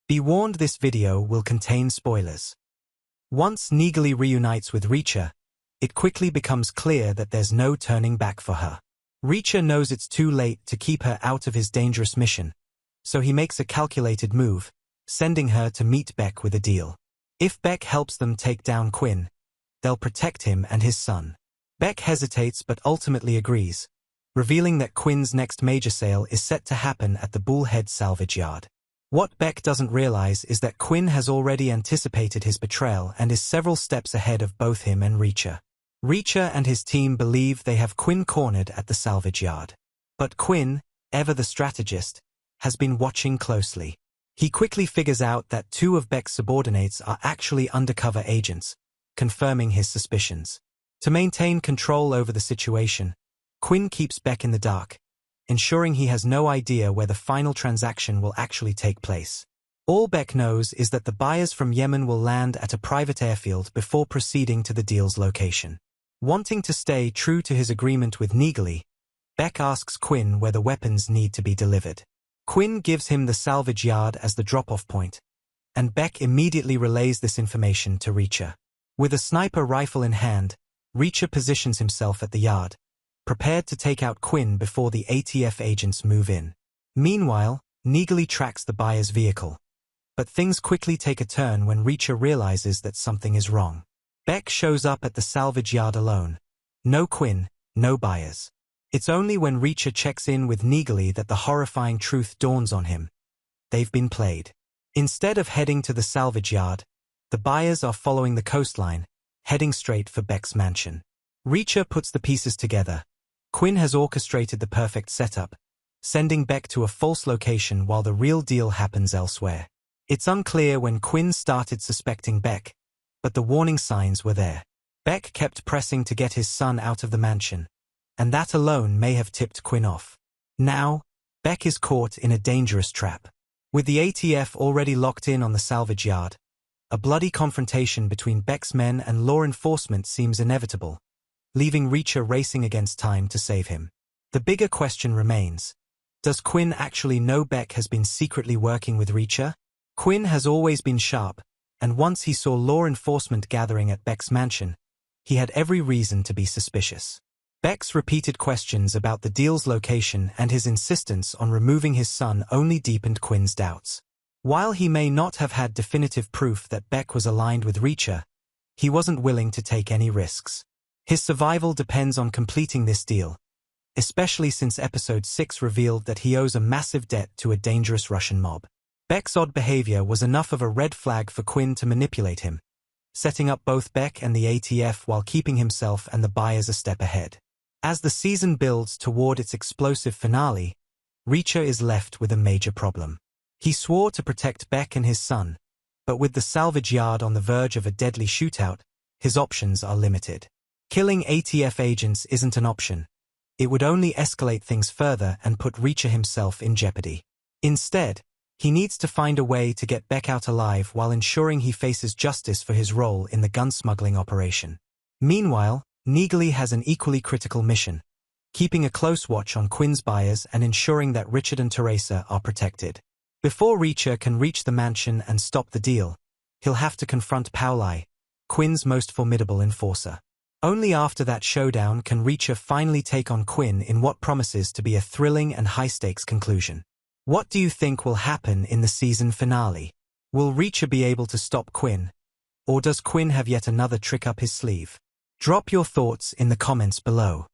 Be warned, this video will contain spoilers. Once Neagley reunites with Reacher, it quickly becomes clear that there's no turning back for her. Reacher knows it's too late to keep her out of his dangerous mission, so he makes a calculated move, sending her to meet Beck with a deal. If Beck helps them take down Quinn, they'll protect him and his son. Beck hesitates but ultimately agrees, revealing that Quinn's next major sale is set to happen at the Bullhead Salvage Yard. What Beck doesn't realize is that Quinn has already anticipated his betrayal and is several steps ahead of both him and Reacher. Reacher and his team believe they have Quinn cornered at the salvage yard. But Quinn, ever the strategist, has been watching closely. He quickly figures out that two of Beck's subordinates are actually undercover agents, confirming his suspicions. To maintain control over the situation, Quinn keeps Beck in the dark, ensuring he has no idea where the final transaction will actually take place. All Beck knows is that the buyers from Yemen will land at a private airfield before proceeding to the deal's location. Wanting to stay true to his agreement with Neagley, Beck asks Quinn where the weapons need to be delivered. Quinn gives him the salvage yard as the drop-off point, and Beck immediately relays this information to Reacher. With a sniper rifle in hand, Reacher positions himself at the yard, prepared to take out Quinn before the ATF agents move in. Meanwhile, Neagley tracks the buyer's vehicle. But things quickly take a turn when Reacher realizes that something is wrong. Beck shows up at the salvage yard alone. No Quinn, no buyers. It's only when Reacher checks in with Neagley that the horrifying truth dawns on him. They've been played. Instead of heading to the salvage yard, the buyers are following the coastline, heading straight for Beck's mansion. Reacher puts the pieces together. Quinn has orchestrated the perfect setup, sending Beck to a false location while the real deal happens elsewhere. It's unclear when Quinn started suspecting Beck, but the warning signs were there. Beck kept pressing to get his son out of the mansion, and that alone may have tipped Quinn off. Now, Beck is caught in a dangerous trap. With the ATF already locked in on the salvage yard, a bloody confrontation between Beck's men and law enforcement seems inevitable, leaving Reacher racing against time to save him. The bigger question remains: does Quinn actually know Beck has been secretly working with Reacher? Quinn has always been sharp, and once he saw law enforcement gathering at Beck's mansion, he had every reason to be suspicious. Beck's repeated questions about the deal's location and his insistence on removing his son only deepened Quinn's doubts. While he may not have had definitive proof that Beck was aligned with Reacher, he wasn't willing to take any risks. His survival depends on completing this deal, especially since Episode 6 revealed that he owes a massive debt to a dangerous Russian mob. Beck's odd behavior was enough of a red flag for Quinn to manipulate him, setting up both Beck and the ATF while keeping himself and the buyers a step ahead. As the season builds toward its explosive finale, Reacher is left with a major problem. He swore to protect Beck and his son, but with the salvage yard on the verge of a deadly shootout, his options are limited. Killing ATF agents isn't an option. It would only escalate things further and put Reacher himself in jeopardy. Instead, he needs to find a way to get Beck out alive while ensuring he faces justice for his role in the gun smuggling operation. Meanwhile, Neagley has an equally critical mission: keeping a close watch on Quinn's buyers and ensuring that Richard and Teresa are protected. Before Reacher can reach the mansion and stop the deal, he'll have to confront Pauli, Quinn's most formidable enforcer. Only after that showdown can Reacher finally take on Quinn in what promises to be a thrilling and high-stakes conclusion. What do you think will happen in the season finale? Will Reacher be able to stop Quinn, or does Quinn have yet another trick up his sleeve? Drop your thoughts in the comments below.